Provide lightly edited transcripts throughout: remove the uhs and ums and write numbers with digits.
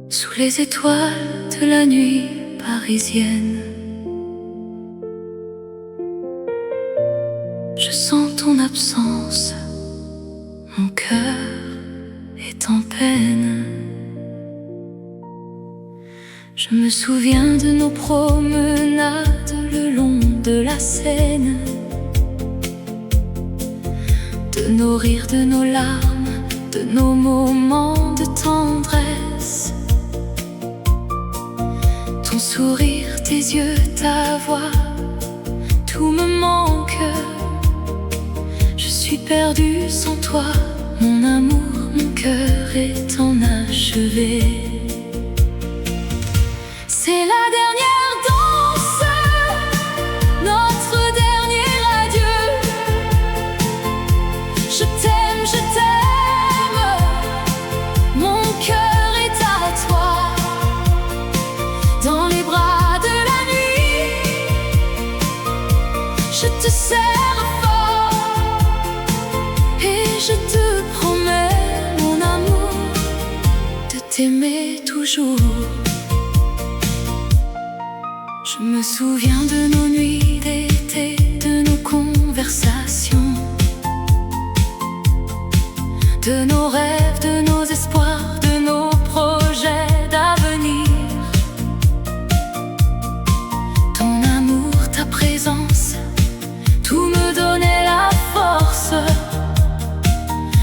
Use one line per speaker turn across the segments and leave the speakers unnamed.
Sous les étoiles de la nuit parisienne, je sens ton absence, mon cœur est en peine. Je me souviens de nos promenades le long de la Seine, de nos rires, de nos larmes, de nos moments de tendresse. Ton sourire, tes yeux, ta voix, tout me manque. Je suis perdue sans toi, mon amour, mon cœur est enachevé. C'est la dernière danse, notre dernier adieu. Je t'aime, mon cœur est à toi. Dans les bras de la nuit, je te serre fort et je te promets, mon amour, de t'aimer toujours. Je me souviens de nos nuits d'été, de nos conversations, de nos rêves, de nos espoirs, de nos projets d'avenir. Ton amour, ta présence, tout me donnait la force.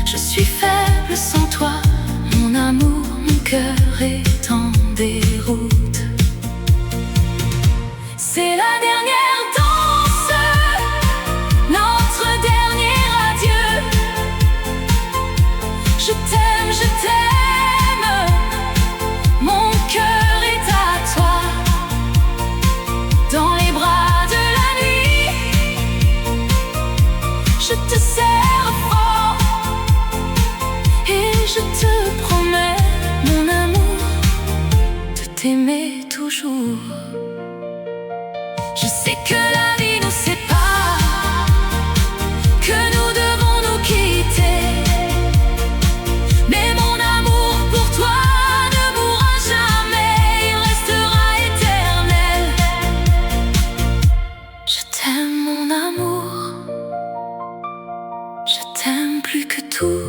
Je suis faible sans toi, mon amour, mon cœur est en déroute. C'est la dernière danse, notre dernier adieu. Je t'aime, mon cœur est à toi. Dans les bras de la nuit, je te serre fort et je te promets, mon amour, de t'aimer toujours. Je sais que la vie nous sépare, que nous devons nous quitter, mais mon amour pour toi ne mourra jamais, il restera éternel. Je t'aime, mon amour, je t'aime plus que tout,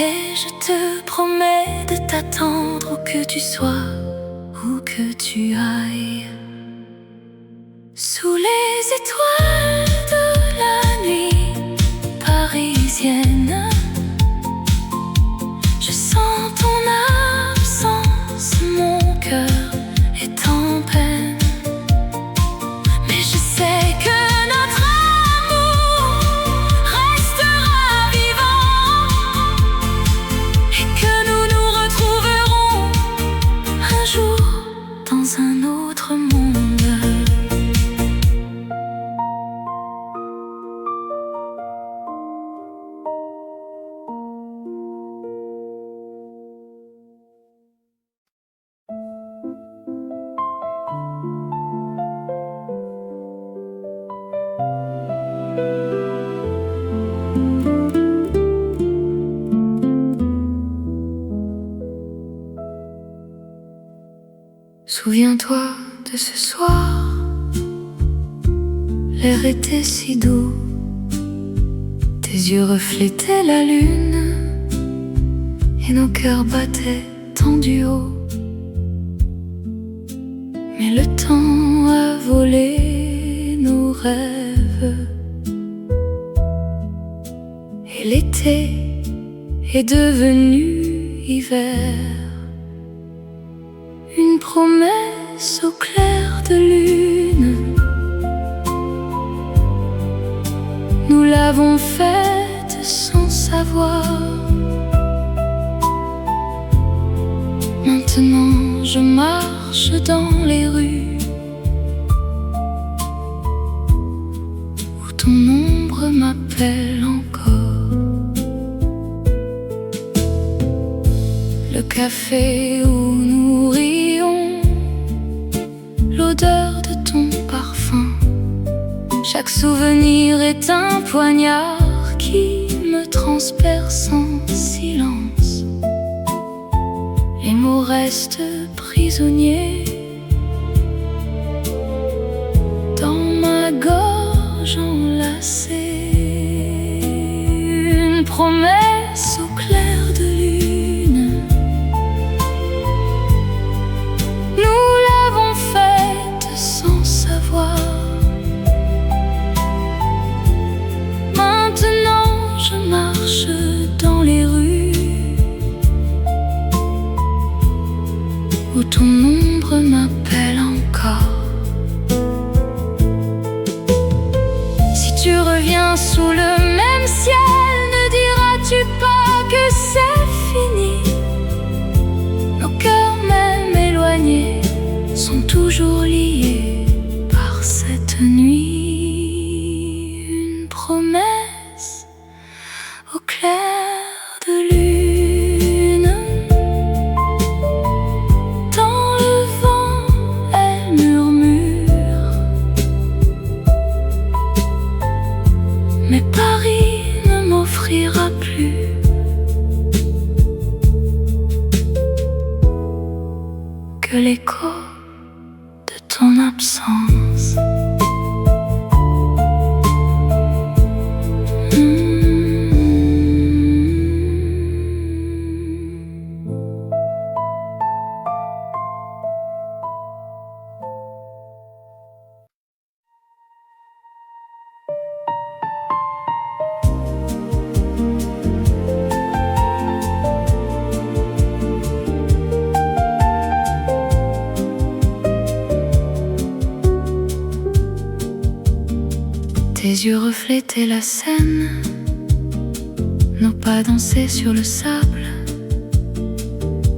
et je te promets de t'attendre où que tu sois, où que tu ailles. Sous les étoiles de la nuit parisienne, je sens ton absence, mon cœur est en peine. Mais je sais que notre amour restera vivant et que nous nous retrouverons un jour dans un autre monde. Souviens-toi de ce soir, l'air était si doux, tes yeux reflétaient la lune et nos cœurs battaient tendus haut. Mais le temps a volé nos rêves et l'été est devenu hiver. Une promesse au clair de lune, nous l'avons faite sans savoir. Maintenant je marche dans les rues où ton ombre m'appelle encore. Le café où nous rions, l'odeur de ton parfum Chaque souvenir est un poignard qui me transperce en silence. Les mots restent prisonniers dans ma gorge enlacée. Une promesse au clair de lune, nous l'avons faite sans savoir. Maintenant je marche dans les rues où ton ombre m'appelle encore. Si tu reviens sous le même ciel, ne diras-tu pas que c'est fini? Nos cœurs même éloignés sont toujours liés par cette nuit. Une promesse au clair de lune. Dans le vent, elle murmure, mais Paris ne m'offrira plus que l'écho de ton absence. Tes yeux reflétaient la Seine, nos pas dansaient sur le sable.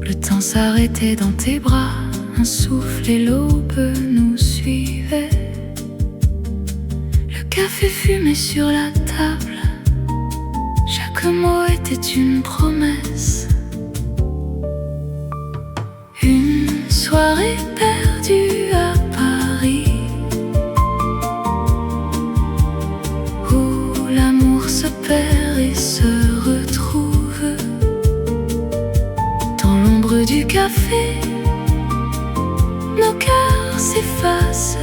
Le temps s'arrêtait dans tes bras, un souffle et l'aube nous suivaient. Le café fumait sur la table, chaque mot était une promesse. Une soirée perdue à Paris, se perd et se retrouve. Dans l'ombre du café, nos cœurs s'effacent,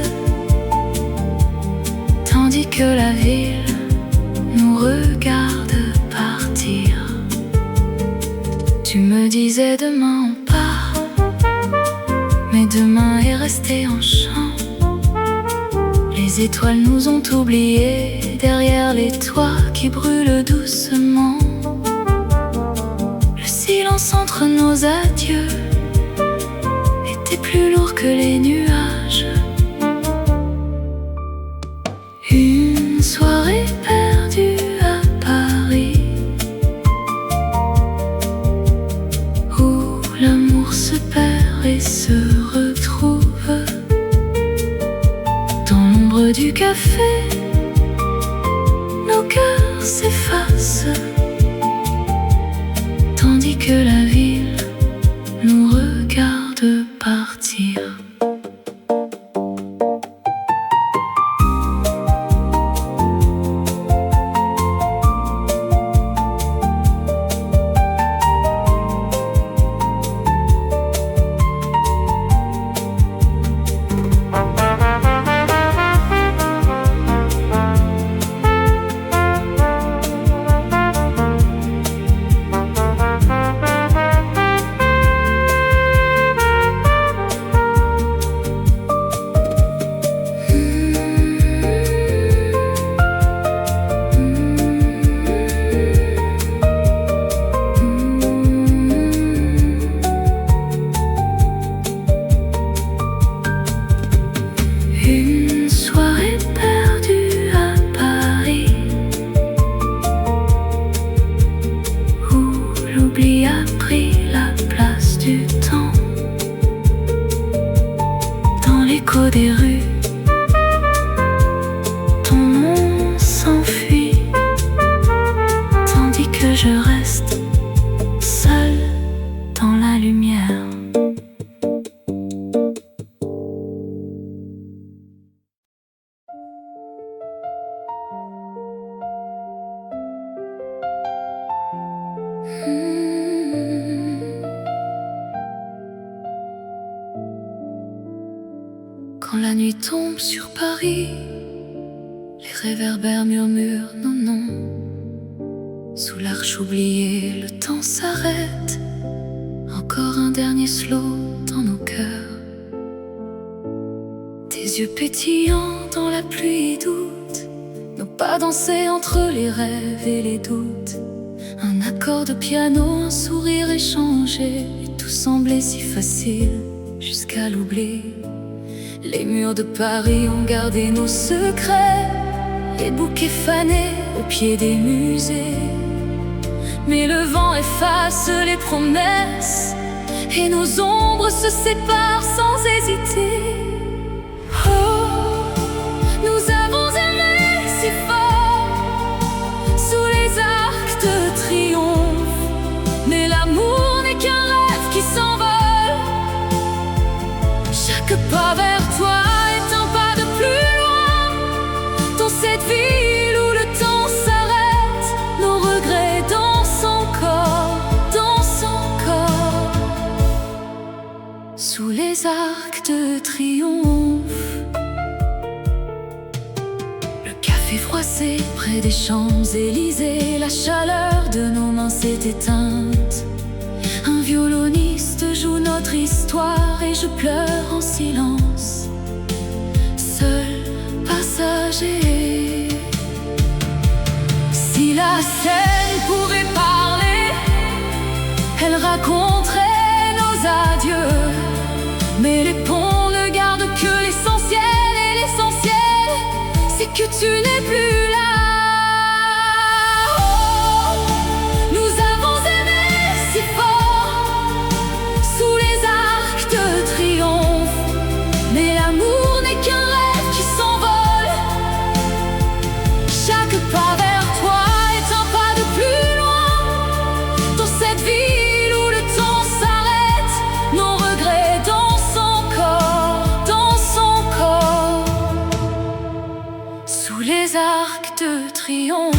tandis que la ville nous regarde partir. Tu me disais demain on part, mais demain est resté en chant. Les étoiles nous ont oubliés derrière les toits qui brûlent doucement. Le silence entre nos adieux était plus lourd que les nuages. Une soirée perdue à Paris, où l'amour se perd et se retrouve. Dans l'ombre du café, nos cœurs s'effacent, tandis que la ville nous regarde partir. Des rues, ton nom s'enfuit, tandis que je reste seul dans la lumière. Quand la nuit tombe sur Paris, les réverbères murmurent nos noms. Sous l'arche oubliée, le temps s'arrête. Encore un dernier slow dans nos cœurs. Tes yeux pétillants dans la pluie doute, nos pas dansés entre les rêves et les doutes. Un accord de piano, un sourire échangé, et tout semblait si facile jusqu'à l'oubli. Les murs de Paris ont gardé nos secrets, les bouquets fanés au pied des musées. Mais le vent efface les promesses et nos ombres se séparent sans hésiter. Oh, nous avons aimé si fort sous les arcs de triomphe, mais l'amour n'est qu'un rêve qui s'envole. Chaque pas vers toi est un pas de plus loin. Dans cette ville où le temps s'arrête, nos regrets dansent encore, dansent encore. Sous les arcs de triomphe, le café froissé près des Champs-Élysées, la chaleur de nos mains s'est éteinte. Un violoniste joue notre histoire et je pleure en silence, seul passager. Si la scène pouvait parler, elle raconterait nos adieux. Mais les ponts ne gardent que l'essentiel, et l'essentiel, c'est que tu n'es plus là. Les arcs de triomphe.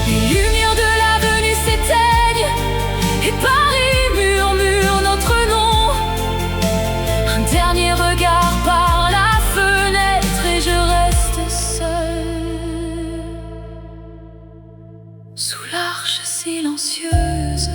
Les lumières de l'avenue s'éteignent et Paris murmure notre nom. Un dernier regard par la fenêtre et je reste seule sous l'arche silencieuse.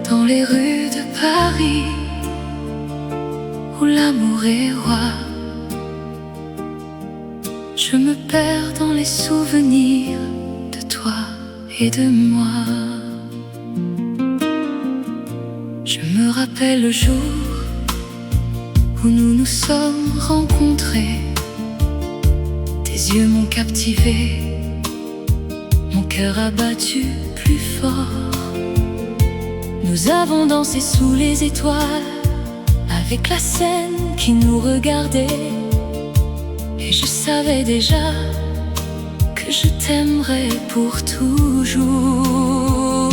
Dans les rues de Paris, où l'amour est roi, je me perds dans les souvenirs de toi et de moi. Je me rappelle le jour où nous nous sommes rencontrés. Tes yeux m'ont captivé, mon cœur a battu plus fort. Nous avons dansé sous les étoiles, avec la scène qui nous regardait. Et je savais déjà que je t'aimerais pour toujours.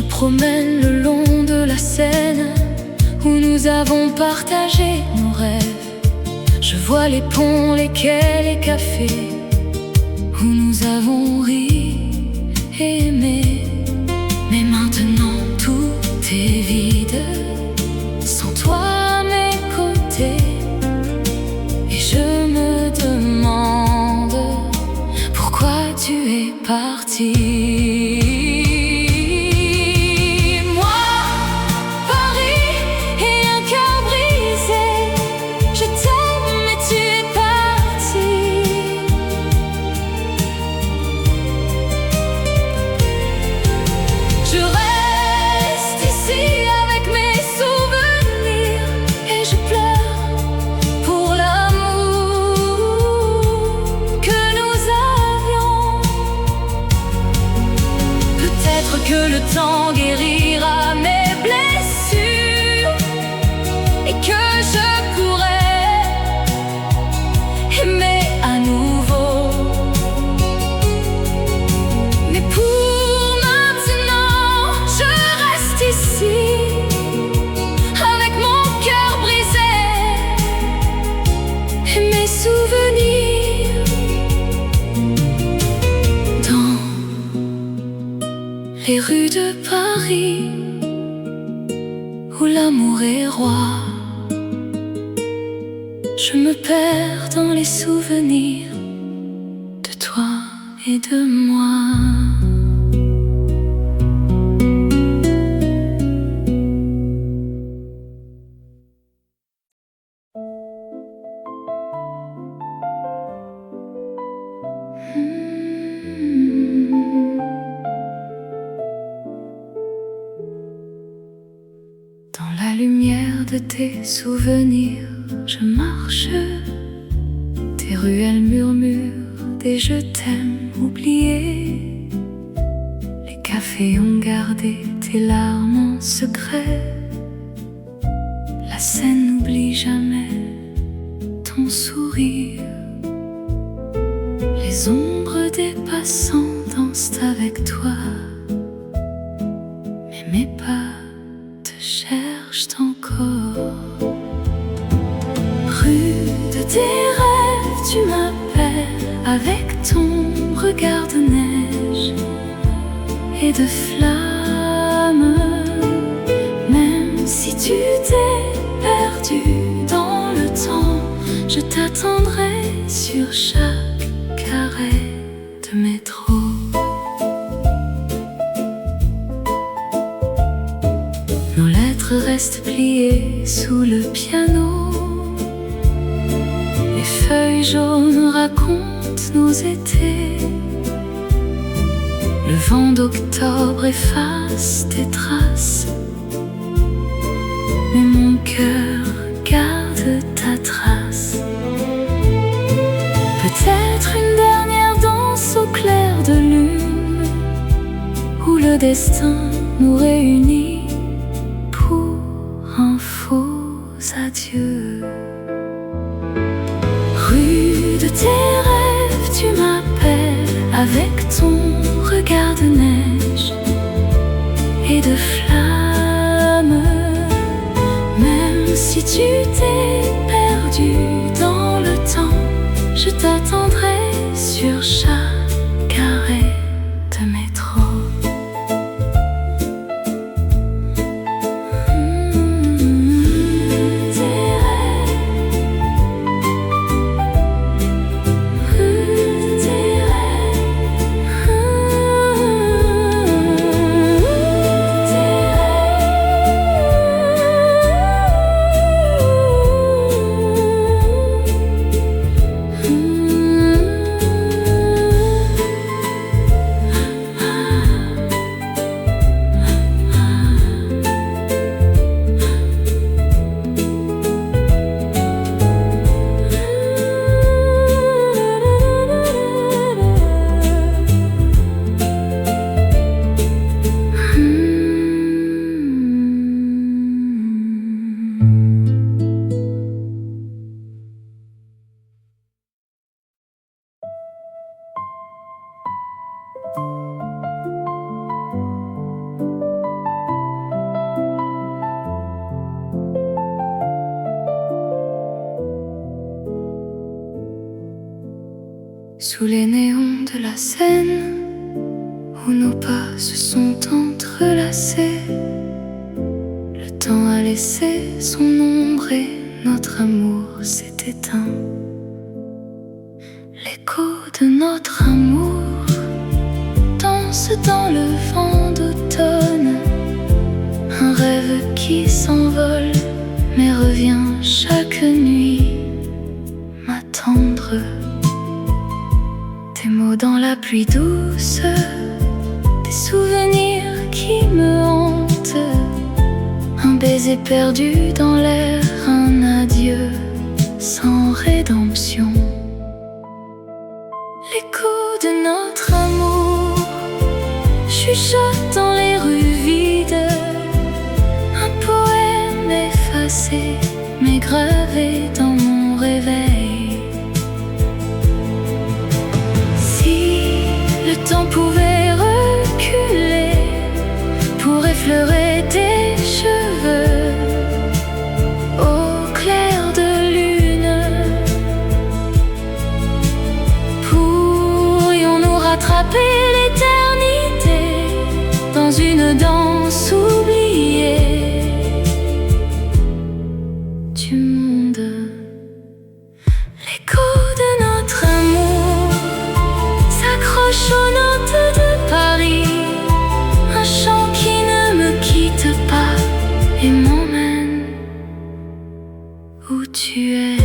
Promène le long de la Seine où nous avons partagé nos rêves. Je vois les ponts, les quais, les cafés où nous avons ri et aimé. Mais maintenant tout est vide, sans toi à mes côtés. Et je me demande pourquoi tu es parti. sang guérira mes blessures, et que je pourrai aimer à nouveau. Mais pour maintenant, je reste ici avec mon cœur brisé et mes souvenirs. Dans les rues de Paris, où l'amour est roi, je me perds dans les souvenirs de toi et de moi. Dans la lumière de tes souvenirs, je marche. Tes ruelles murmurent des je t'aime oubliés. Les cafés ont gardé tes larmes en secret. La scène n'oublie jamais ton sourire. Les ombres des passants dansent avec toi, mais mes pas te cherchent encore. Rue de tes rêves, tu m'appelles avec ton regard de neige et de flammes. Même si tu t'es perdu dans le temps, je t'attendrai sur chaque arrêt de métro. Nos lettres restent pliées sous le piano. Les feuilles jaunes racontent nos étés. Le vent d'octobre efface tes traces, mais mon cœur garde ta trace. Peut-être une dernière danse au clair de lune, où le destin nous réunit pour un faux adieu. Rue de tes rêves, tu m'appelles avec ton regard de neige et de flammes. Même si tu t'es perdu dans le temps, je t'attendrai sur chaque arrêt de métro. Sous les néons de la Seine, où nos pas se sont entrelacés, le temps a laissé son ombre et notre amour s'est éteint. L'écho de notre amour danse dans le vent d'automne, un rêve qui s'envole mais revient chaque nuit m'attendre. Des mots dans la pluie douce, des souvenirs qui me hantent, un baiser perdu dans l'air, un adieu sans rédemption. L'écho de notre amour chuchote dans les rues temps pouvait reculer pour effleurer tes cheveux au clair de lune. Pourrions-nous rattraper l'éternité dans une danse oubliée du monde? L'écho de notre amour s'accroche aux notes de Paris, un chant qui ne me quitte pas et m'emmène où tu es.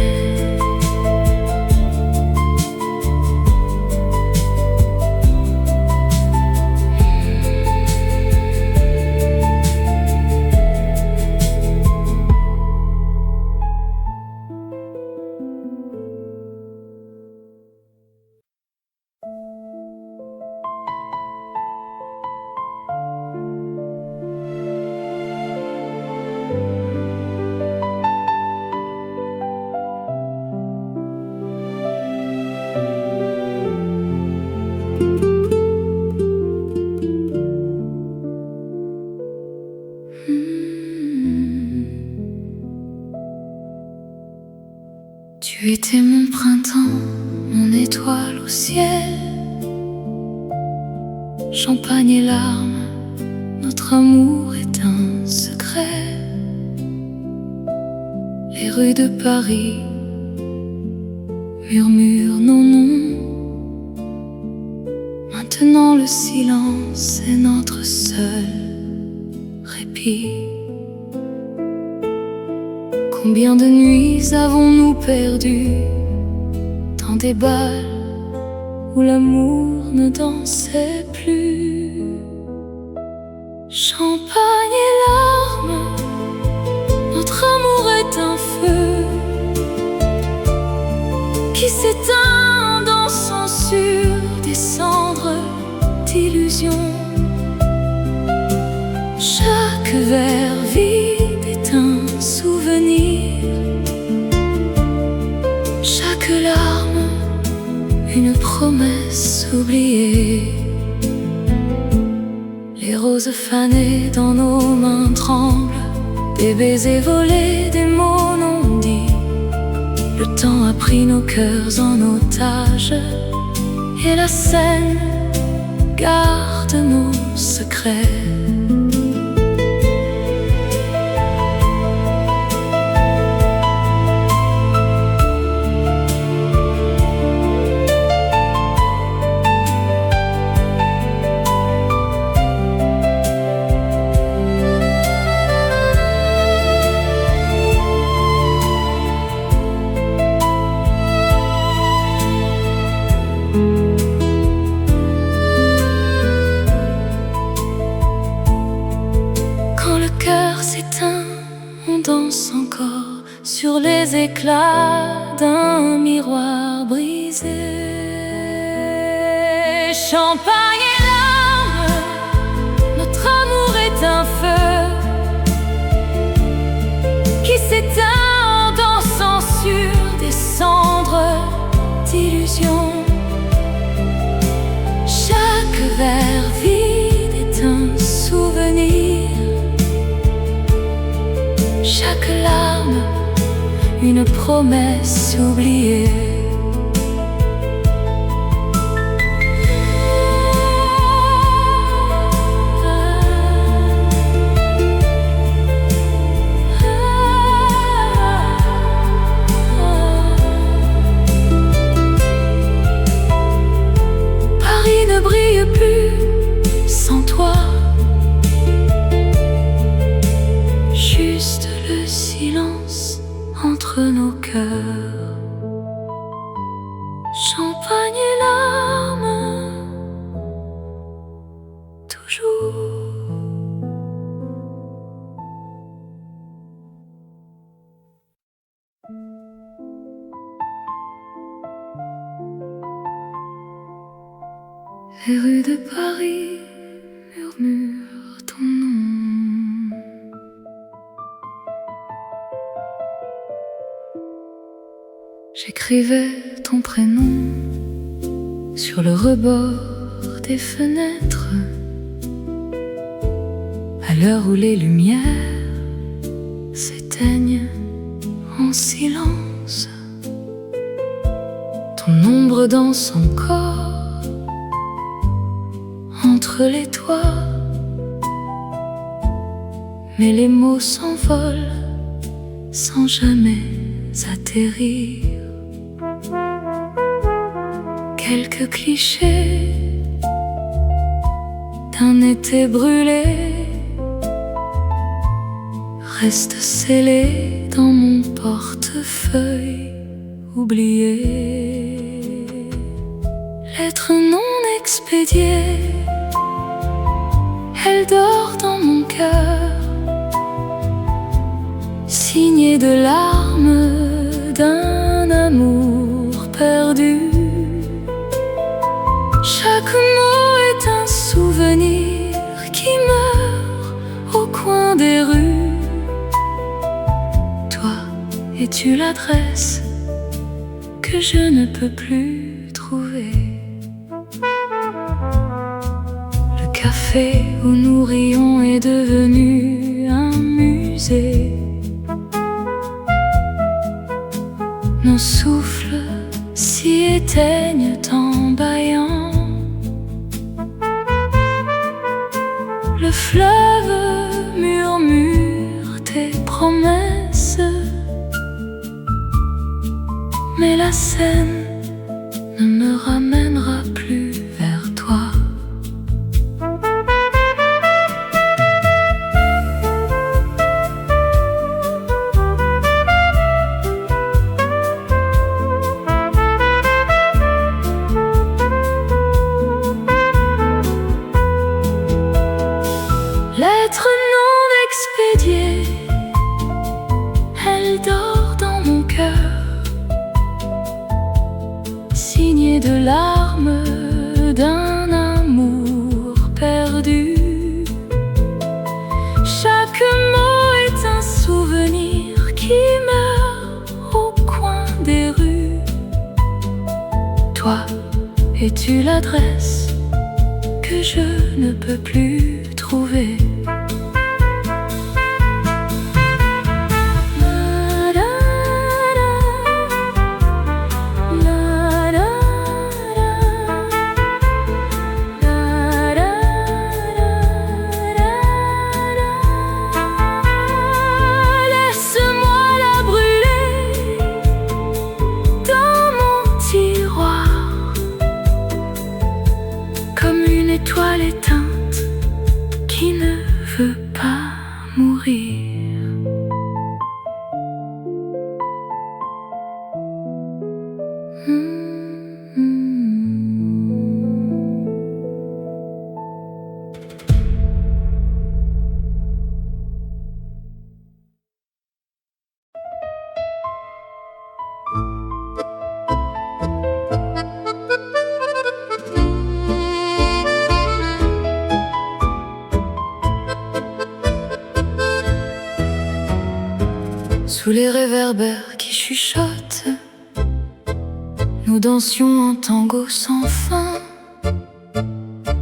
Tu étais mon printemps, mon étoile au ciel. Champagne et larmes, notre amour est un secret. Les rues de Paris murmurent nos noms. Maintenant le silence est notre seul répit. Combien de nuits avons-nous perdu dans des bals où l'amour ne dansait plus? Champagne et larmes, notre amour est un feu qui s'éteint dans son sur des cendres d'illusions. Chaque verre vide est un souvenir, chaque larme une promesse oubliée. Les roses fanées dans nos mains tremblent, des baisers volés, des mots non dits. Le temps a pris nos cœurs en otage et la scène garde nos secrets. On danse encore sur les éclats d'un miroir brisé. Champagne et larmes, notre amour est un feu qui s'éteint en dansant sur des cendres d'illusions. Chaque verre vide est un souvenir, chaque larme une promesse oubliée. Paris ne brille plus sans toi, juste le silence entre nos cœurs. Champagne et larmes, toujours. Les rues de Paris murmurent ton nom. J'écrivais ton prénom sur le rebord des fenêtres. À l'heure où les lumières s'éteignent en silence, ton ombre danse encore entre les toits. Mais les mots s'envolent sans jamais atterrir. Quelques clichés d'un été brûlé restent scellés dans mon portefeuille oublié. Lettre non expédiée, elle dort dans mon cœur, signée de larmes d'un amour perdu. Chaque mot est un souvenir qui meurt au coin des rues. Toi, es-tu l'adresse que je ne peux plus trouver? Le café où nous rions est devenu un musée. Nos souffles s'y éteignent en bâillant. Le fleuve murmure tes promesses, mais la Seine ne me ramènera plus vers toi. Lettre non expédiée, elle dort dans mon cœur, signée de larmes d'un amour perdu. Chaque mot est un souvenir qui meurt au coin des rues. Toi, es-tu l'adresse que je ne peux plus trouver? Étoile éteinte qui ne veut pas mourir. Sous les réverbères qui chuchotent, nous dansions en tango sans fin.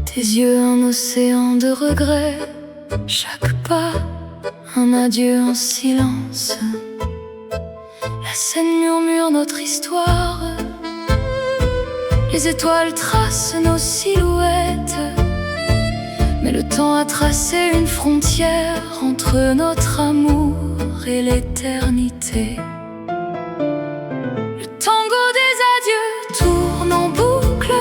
Tes yeux un océan de regrets, chaque pas un adieu en silence. La Seine murmure notre histoire, les étoiles tracent nos silhouettes, mais le temps a tracé une frontière entre notre amour et l'éternité. Le tango des adieux tourne en boucle,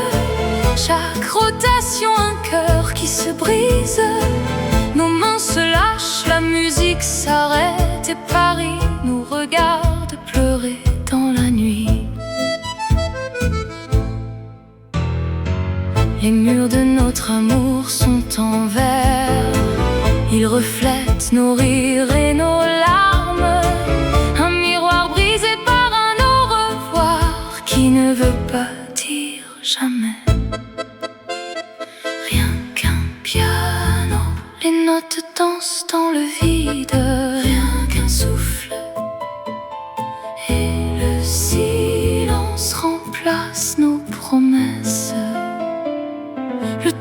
chaque rotation un cœur qui se brise. Nos mains se lâchent, la musique s'arrête et Paris nous regarde pleurer dans la nuit. Les murs de notre amour sont en verre, ils reflètent nos rires et nos larmes. Un miroir brisé par un au revoir qui ne veut pas dire jamais. Rien qu'un piano, les notes dansent dans le vide. Rien qu'un souffle et le silence remplace nos promesses. Le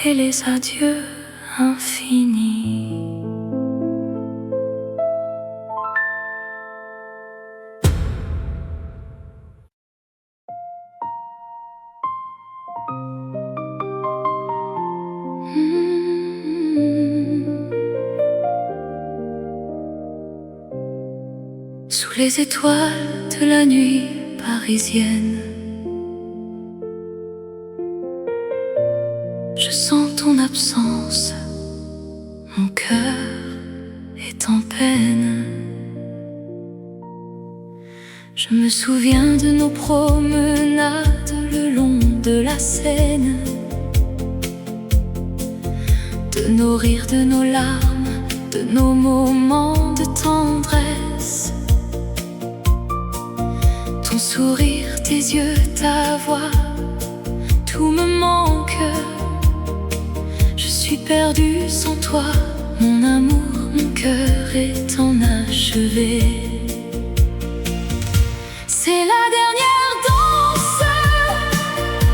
et les adieux infinis. Sous les étoiles de la nuit parisienne, je sens ton absence, mon cœur est en peine. Je me souviens de nos promenades le long de la Seine, de nos rires, de nos larmes, de nos moments de tendresse. Ton sourire, tes yeux, ta voix, tout me manque. Je suis perdue sans toi, mon amour, mon cœur est enachevé. C'est la dernière danse,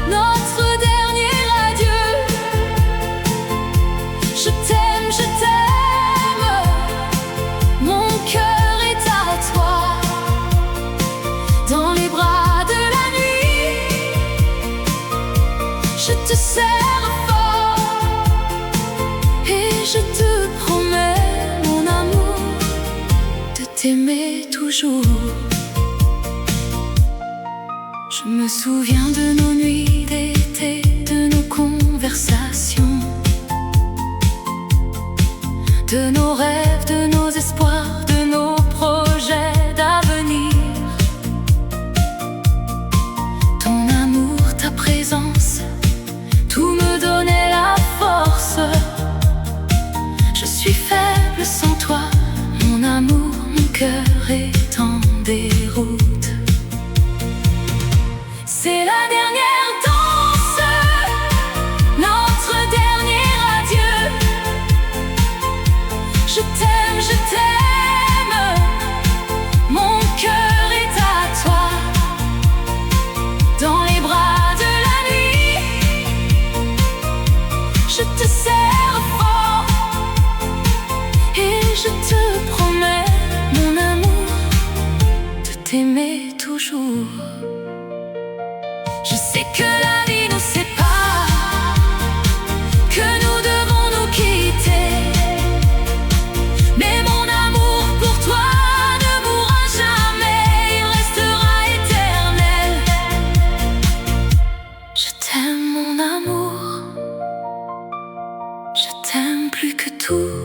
notre dernier adieu. Je t'aime, mon cœur est à toi. Dans les bras de la nuit, je te serre fort et je te promets, mon amour, de t'aimer toujours. Je me souviens de nos nuits d'été, de nos conversations, de nos rêves, de nos espoirs, de nos projets d'avenir. Ton amour, ta présence, tout me donnait la force. Je suis faible sans toi, mon amour, mon cœur est en déroute. C'est la dernière danse, notre dernier adieu. Je t'aime, mon cœur est à toi. Dans les bras de la nuit, je te serre fort et je te promets, mon amour, de t'aimer toujours. Je sais que la vie nous sépare, que nous devons nous quitter, mais mon amour pour toi ne mourra jamais, il restera éternel. Je t'aime, mon amour, je t'aime plus que tout,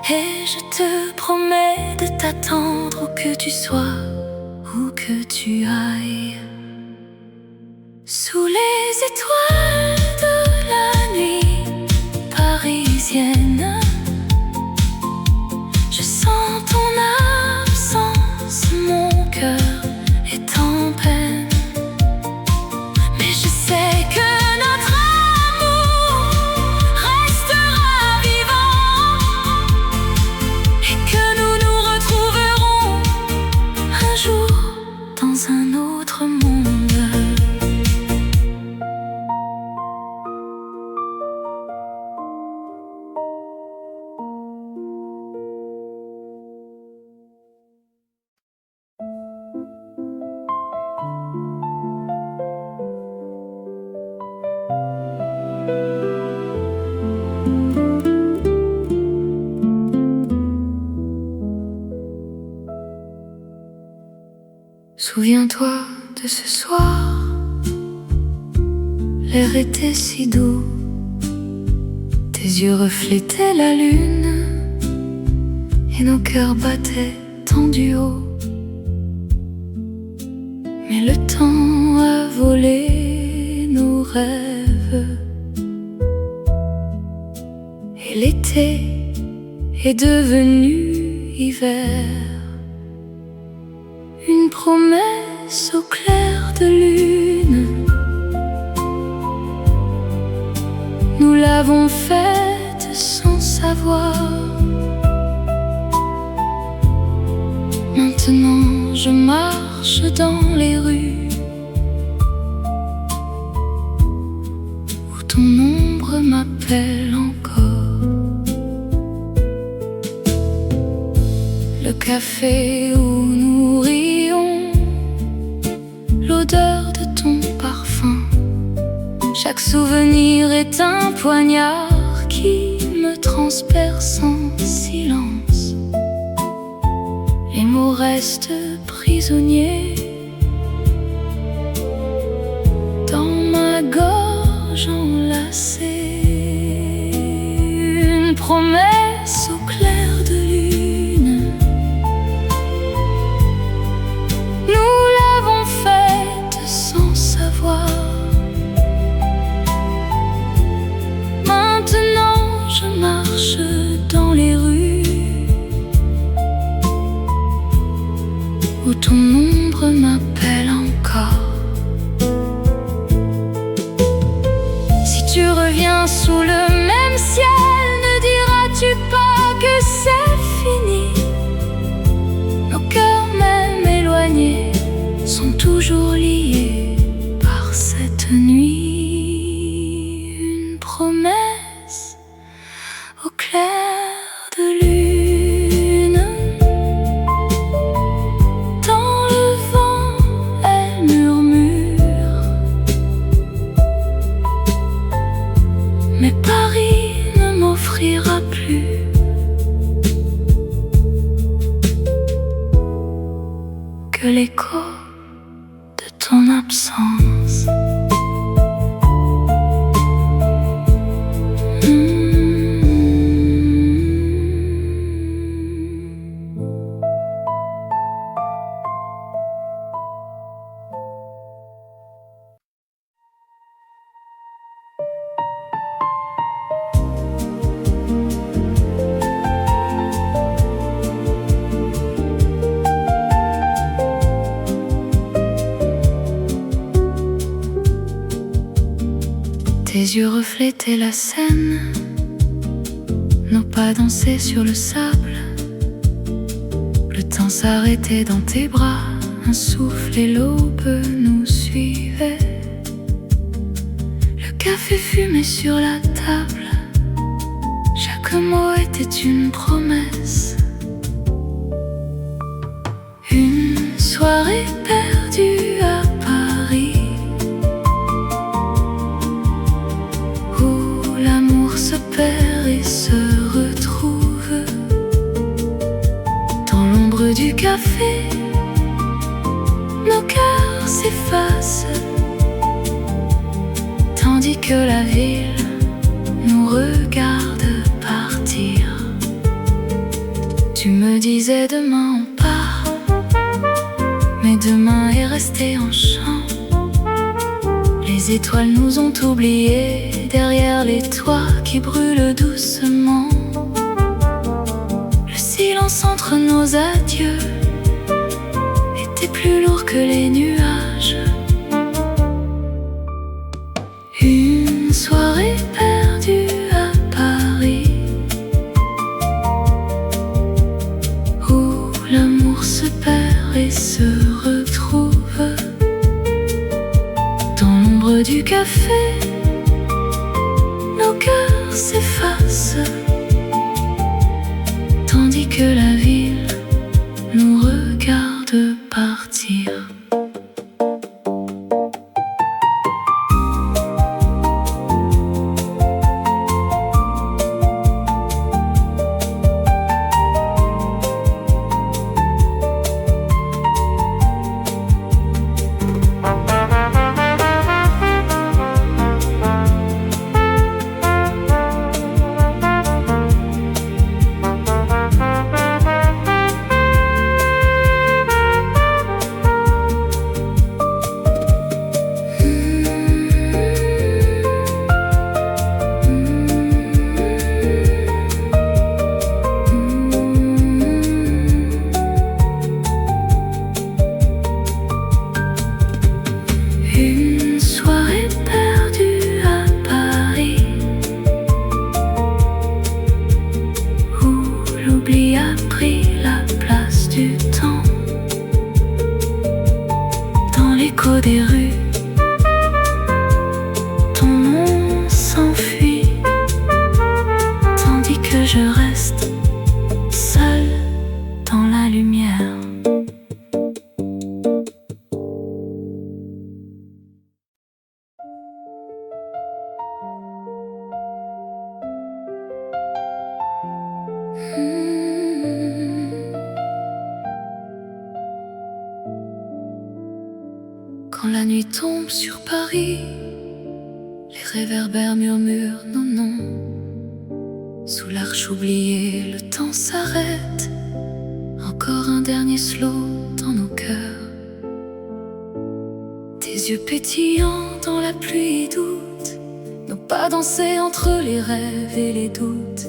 et je te promets de t'attendre où que tu sois, où que tu ailles. Sous les étoiles de la nuit parisienne, je sens ton absence, mon cœur est en peine. Mais je sais que notre amour restera vivant et que nous nous retrouverons un jour dans un autre monde. Souviens-toi de ce soir, l'air était si doux, tes yeux reflétaient la lune et nos cœurs battaient tendus haut. Mais le temps a volé nos rêves et l'été est devenu hiver. Une promesse au clair de lune, nous l'avons faite sans savoir. Maintenant je marche dans les rues où ton nom m'appelle encore. Le café où nous rions, l'odeur de ton parfum. Chaque souvenir est un poignard qui me transperce en silence. Les mots restent prisonniers dans ma gorge enlacée. Une promesse au clair de lune, nous l'avons faite sans savoir. Maintenant je marche dans les rues où ton ombre m'appelle encore. Si tu reviens sous le même ciel, ne diras-tu pas que c'est fini? Nos cœurs même éloignés sont toujours liés par cette nuit. Une promesse au clair de lune. Dans le vent, elle murmure, mais Paris ne m'offrira plus que l'écho de ton absence. Tes yeux reflétaient la Seine, nos pas dansaient sur le sable. Le temps s'arrêtait dans tes bras, un souffle et l'aube nous suivaient. Le café fumait sur la table, chaque mot était une promesse. Une soirée perdue à Paris, se perd et se retrouve. Dans l'ombre du café, nos cœurs s'effacent, tandis que la ville nous regarde partir. Tu me disais demain on part, mais demain est resté en chant. Les étoiles nous ont oubliés derrière les toits qui brûlent doucement. Le silence entre nos adieux était plus lourd que les nuages. Une soirée perdue à Paris, où l'amour se perd et se retrouve. Dans l'ombre du café, nos cœurs s'effacent, tandis que la ville nous regarde partir. l'écho des rues, ton nom s'enfuit Quand la nuit tombe sur Paris, les réverbères murmurent nos noms. Sous l'arche oubliée, le temps s'arrête. Encore un dernier slow dans nos cœurs. Tes yeux pétillants dans la pluie doute, nos pas dansés entre les rêves et les doutes.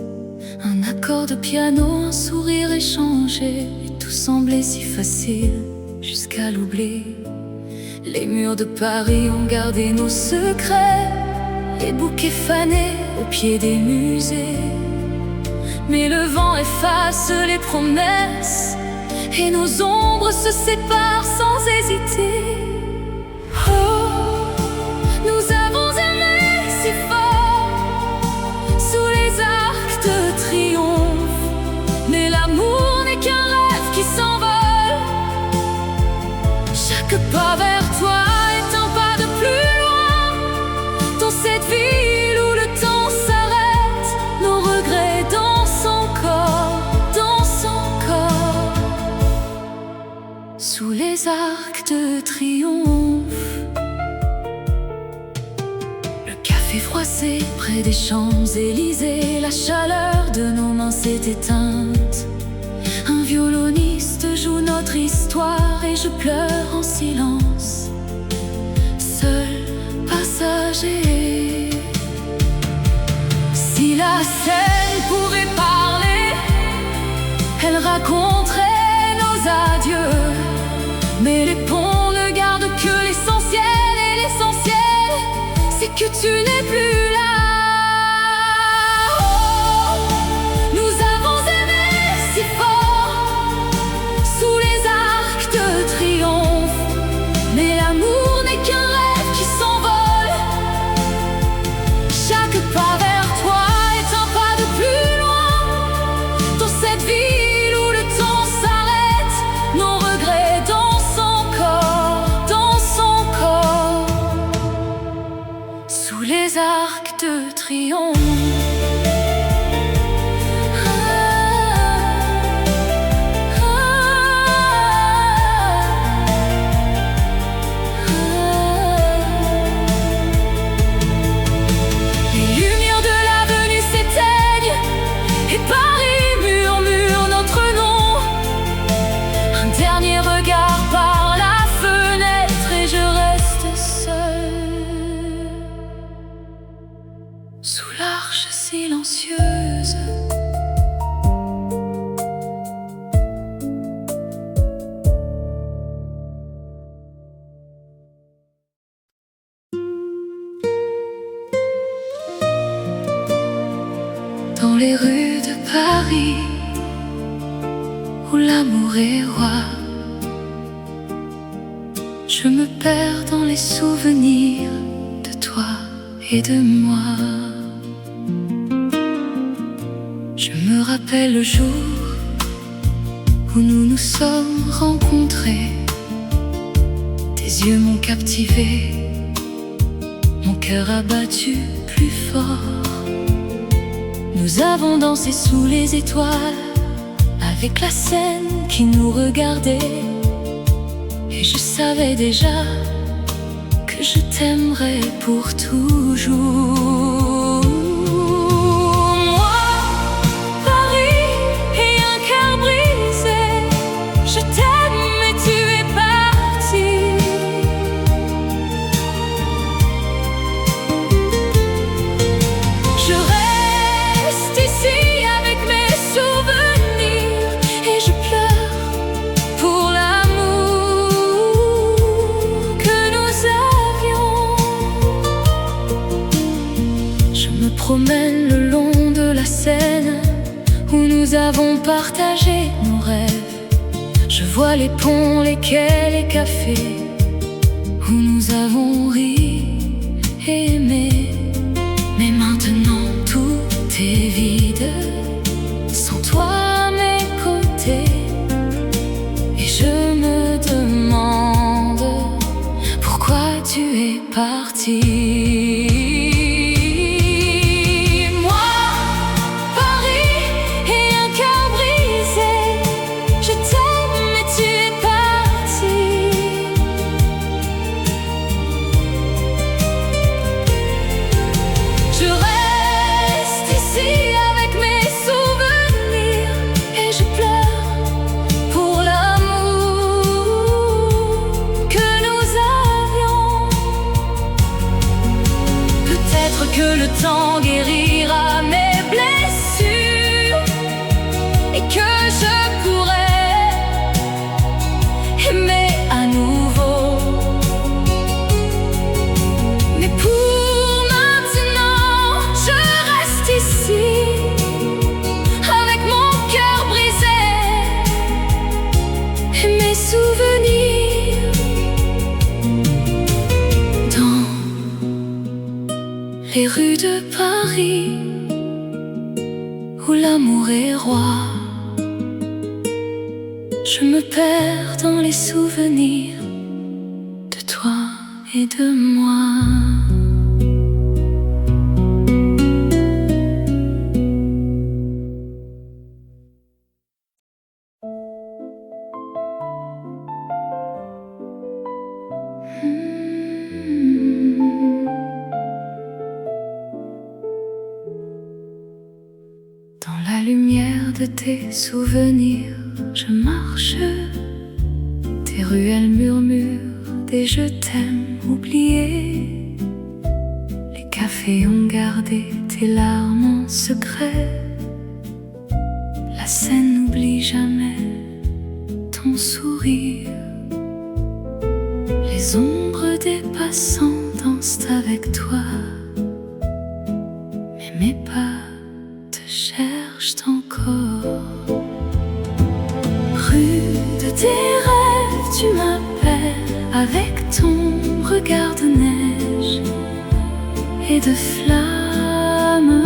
Un accord de piano, un sourire échangé, et tout semblait si facile jusqu'à l'oubli. Les murs de Paris ont gardé nos secrets, les bouquets fanés au pied des musées. Mais le vent efface les promesses et nos ombres se séparent sans hésiter. Oh, nous avons aimé si fort sous les arcs de triomphe, mais l'amour n'est qu'un rêve qui s'envole. Chaque pas vers toi est un pas de plus loin dans cette ville où le temps s'arrête. Nos regrets dansent encore, sous les arcs de triomphe. Le café froissé près des Champs-Élysées, la chaleur de nos mains s'est éteinte. Un violoniste joue notre histoire et je pleure en silence, seul passager. Si la scène pouvait parler, elle raconterait nos adieux. Mais les ponts ne gardent que l'essentiel, et l'essentiel, c'est que tu n'es plus là. Oh, nous avons aimé si fort sous les arcs de triomphe, mais l'amour n'est qu'un rêve qui s'envole. Chaque pas vers toi est un pas de plus loin dans cette ville où le temps s'arrête. Nos regrets dansent encore, sous les arcs de triomphe. Les lumières de l'avenue s'éteignent et Paris murmure notre nom. Un dernier regard par la fenêtre et je reste seul sous l'arche silencieuse. Dans les rues de Paris où l'amour est roi, je me perds dans les souvenirs de toi et de moi. Je me rappelle le jour où nous nous sommes rencontrés. Tes yeux m'ont captivé, mon cœur a battu plus fort. Nous avons dansé sous les étoiles, avec la scène qui nous regardait. Et je savais déjà que je t'aimerais pour toujours. Moi, Paris et un cœur brisé, je t'aime mais tu es parti. Je reste ici avec mes souvenirs et je pleure pour l'amour que nous avions. Je me promène le long de la Seine où nous avons partagé nos rêves. Je vois les ponts, les quais, les cafés où nous avons ri et aimé. Mais maintenant tout est vide, sans toi à mes côtés. Et je me demande pourquoi tu es parti. Moi, Paris et un cœur brisé, je t'aime mais tu es parti. les rues de Paris où l'amour est roi. Je me perds dans les souvenirs de toi et de moi. Dans la lumière de tes souvenirs, je marche. Tes ruelles murmurent des je t'aime oubliés. Les cafés ont gardé tes larmes en secret. La scène n'oublie jamais ton sourire. Les ombres des passants dansent avec toi, mais mes pas te cherchent encore. Rue de tes rêves, tu m'appelles avec ton regard de neige et de flamme.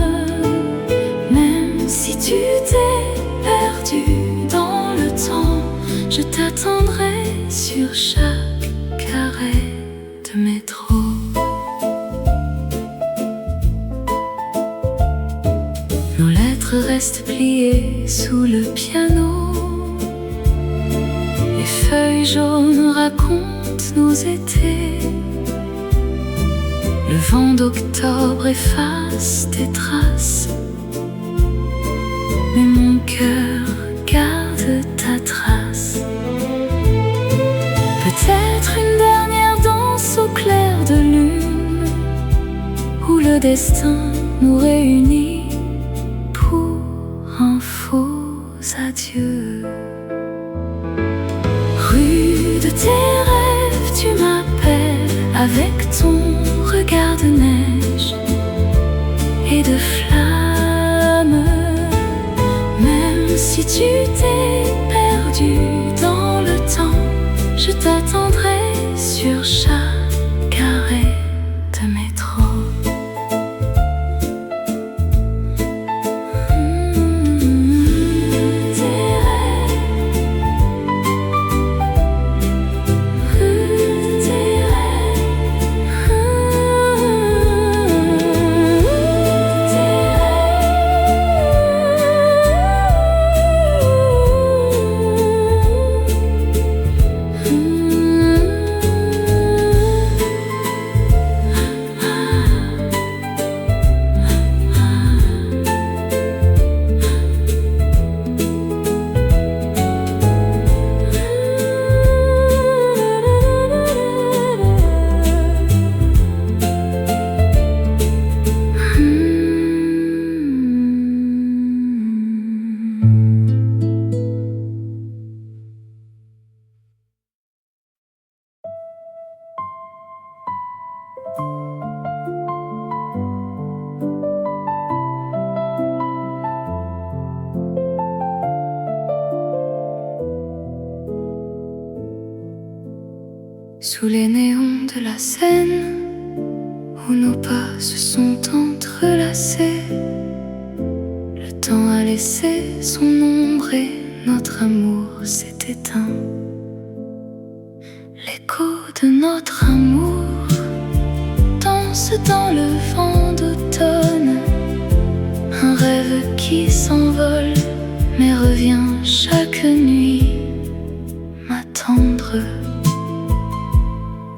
Même si tu t'es perdu dans le temps, je t'attendrai sur chaque arrêt de métro. Nos lettres restent pliées sous le piano. Les feuilles jaunes racontent nos étés. Le vent d'octobre efface tes traces, mais mon cœur garde ta trace. Peut-être une dernière danse au clair de lune, où le destin nous réunit pour un faux adieu. Rue de tes rêves, tu m'appelles avec ton regard de neige et de flamme. Même si tu t'es perdu dans le temps, je t'attendrai sur chaque arrêt de métro. Sous les néons de la Seine, où nos pas se sont entrelacés, le temps a laissé son ombre et notre amour s'est éteint. L'écho de notre amour danse dans le vent d'automne, un rêve qui s'envole mais revient chaque nuit m'attendre.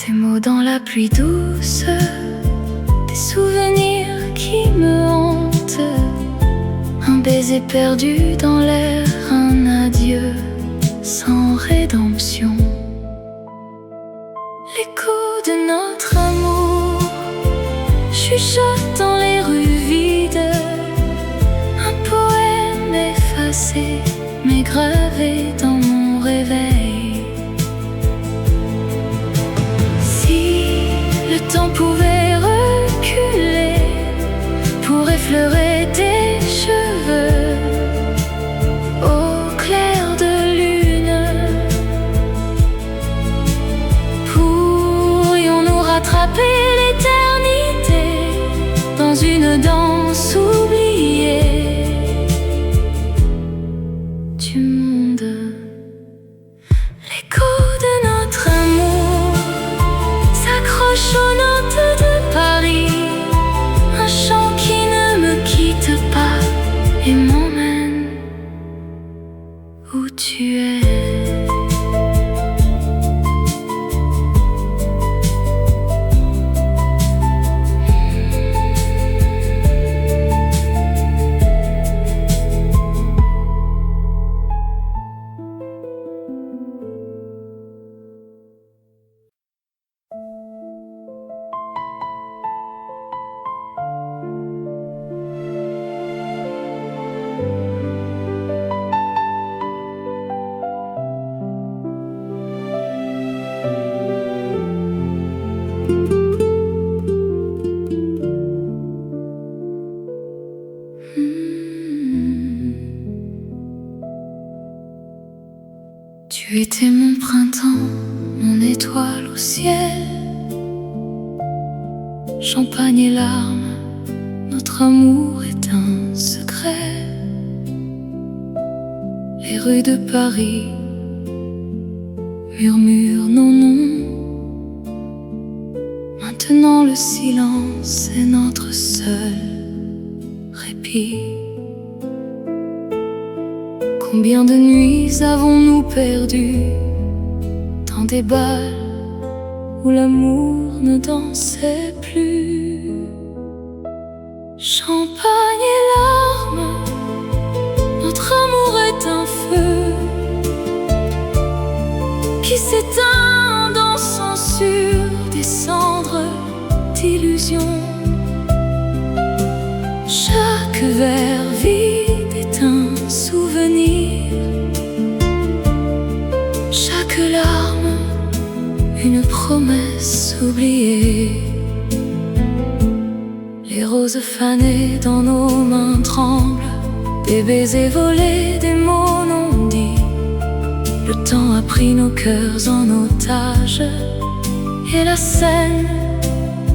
Des mots dans la pluie douce, des souvenirs qui me hantent, un baiser perdu dans l'air, un adieu sans rédemption. L'écho de notre amour chuchote dans les rues vides, un poème effacé mais gravé dans mon réveil. Le temps pouvait reculer pour effleurer tes cheveux au clair de lune. Pourrions-nous rattraper l'éternité ciel. Champagne et larmes, notre amour est un secret. Les rues de Paris murmurent nos noms. Maintenant le silence est notre seul répit. Combien de nuits avons-nous perdu dans des bals où l'amour ne dansait plus? Champagne et larmes, notre amour est un feu qui s'éteint dansant sur des cendres d'illusions. Chaque verre vide est un souvenir, chaque larme une promesse oubliée. Les roses fanées dans nos mains tremblent, des baisers volés, des mots non dits. Le temps a pris nos cœurs en otage, et la scène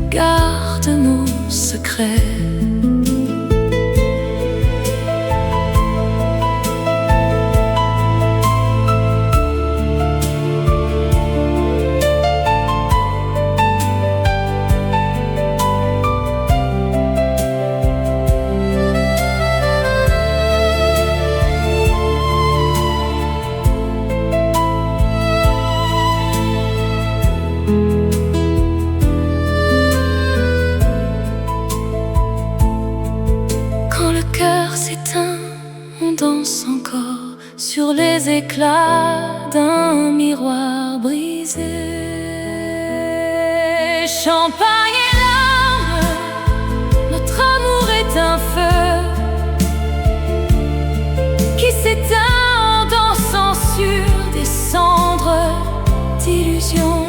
garde nos secrets. On danse encore sur les éclats d'un miroir brisé. Champagne et larmes, notre amour est un feu qui s'éteint en dansant sur des cendres d'illusions.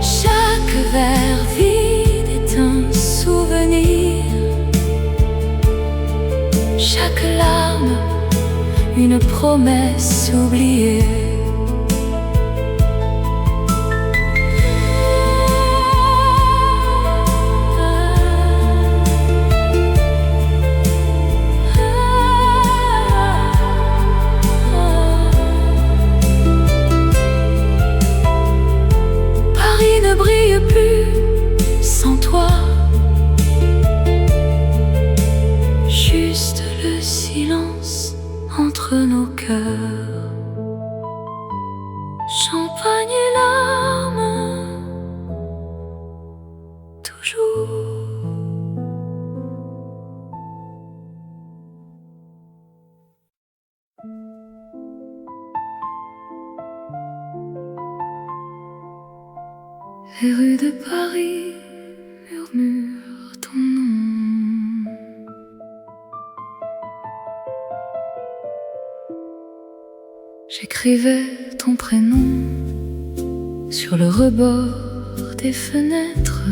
Chaque verre vide est un souvenir, chaque larme, une promesse oubliée. Paris ne brille plus sans toi, juste le silence entre nos cœurs. Champagne et larmes, toujours. Les rues de Paris murmurent ton nom. J'écrivais ton prénom sur le rebord des fenêtres,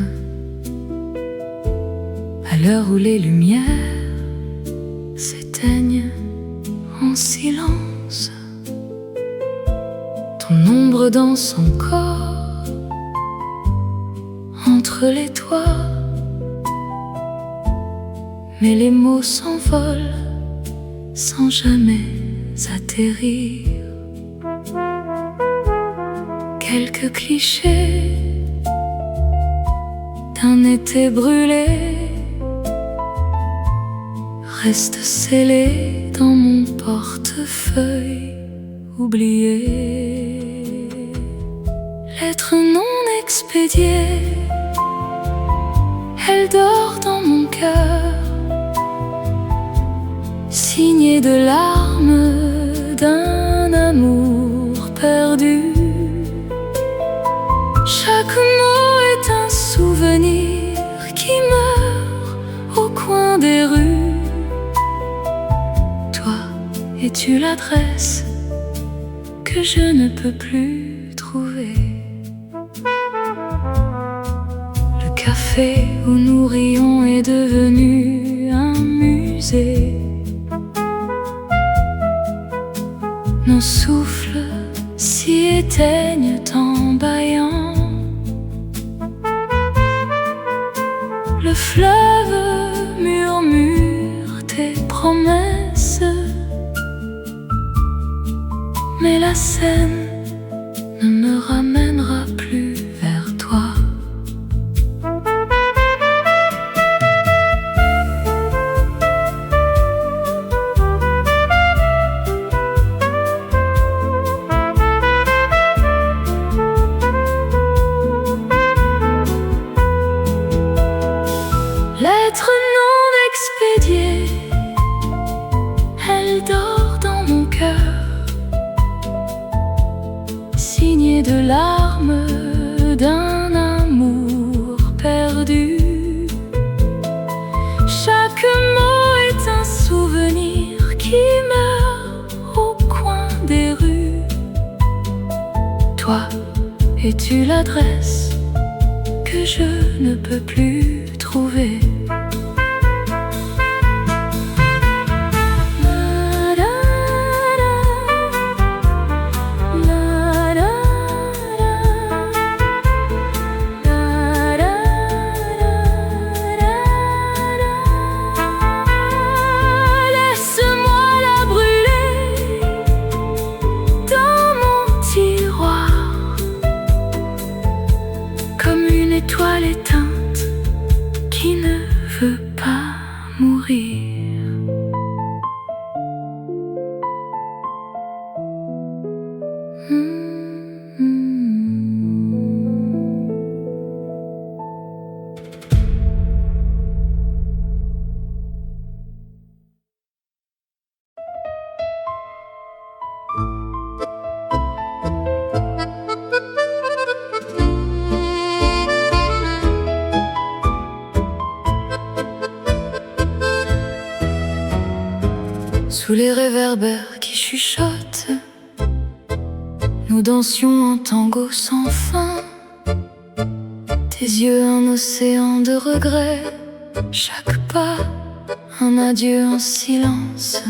à l'heure où les lumières s'éteignent en silence. Ton ombre danse encore entre les toits, mais les mots s'envolent sans jamais atterrir. Quelques clichés d'un été brûlé restent scellés dans mon portefeuille oublié. Lettre non expédiée, elle dort dans mon cœur, signée de larmes d'un amour perdu. Chaque mot est un souvenir qui meurt au coin des rues. Toi, es-tu l'adresse que je ne peux plus trouver? Le café où nous rions est devenu un musée. Nos souffles s'y éteignent en bas d'un amour perdu. Chaque mot est un souvenir qui meurt au coin des rues. Toi, es-tu l'adresse que je ne peux plus trouver? Étoile éteinte qui ne veut pas mourir. Sous les réverbères qui chuchotent, nous dansions en tango sans fin. Tes yeux un océan de regrets, chaque pas un adieu en silence.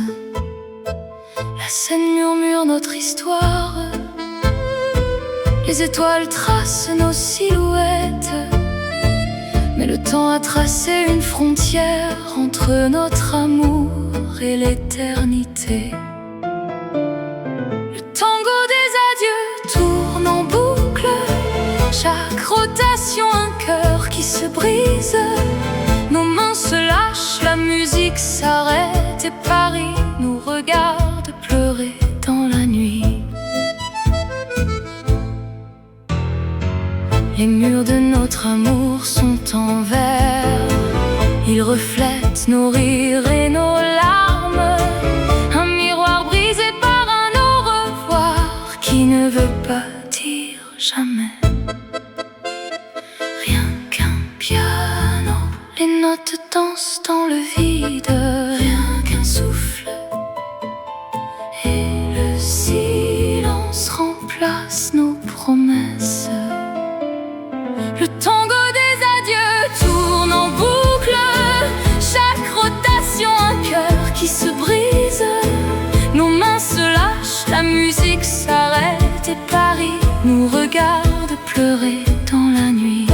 La scène murmure notre histoire, les étoiles tracent nos silhouettes. Mais le temps a tracé une frontière entre notre amour et l'éternité. Le tango des adieux tourne en boucle, chaque rotation un cœur qui se brise. Nos mains se lâchent, la musique s'arrête et Paris nous regarde pleurer dans la nuit. Les murs de notre amour sont en verre, ils reflètent nos rires et nos larmes. Un miroir brisé par un au revoir qui ne veut pas dire jamais. Rien qu'un piano, les notes dansent dans le vide. Rien qu'un souffle et le silence remplace nos promesses. Le tango des adieux tourne en boucle, chaque rotation un cœur qui se brise. Nos mains se lâchent, la musique s'arrête et Paris nous regarde pleurer dans la nuit.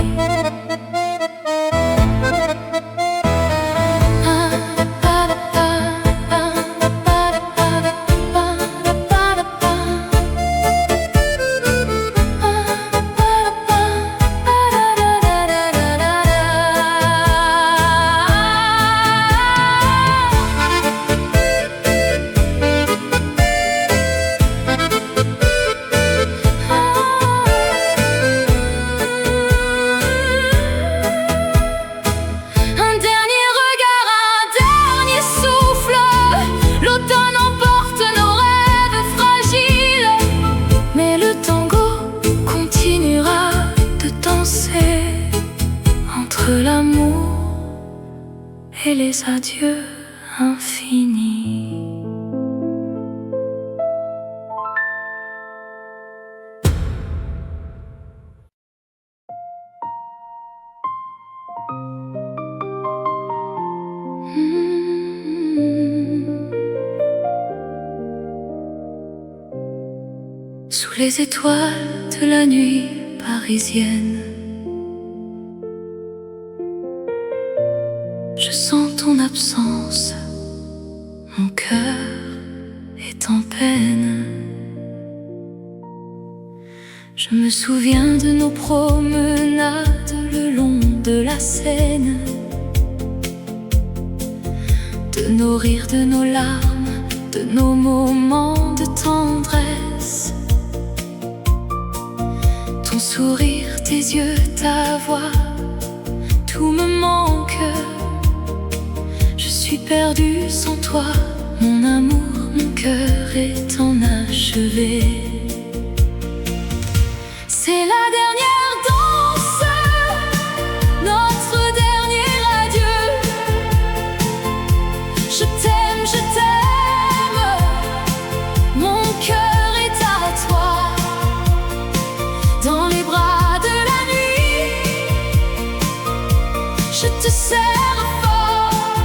Entre l'amour et les adieux infinis. Sous les étoiles de la nuit parisienne, je sens ton absence, mon cœur est en peine. Je me souviens de nos promenades le long de la Seine, de nos rires, de nos larmes, de nos moments de tendresse. Ton sourire, tes yeux, ta voix, tout me manque. Je suis perdue sans toi, mon amour, mon cœur est enachevé. C'est la dernière danse. je te sers.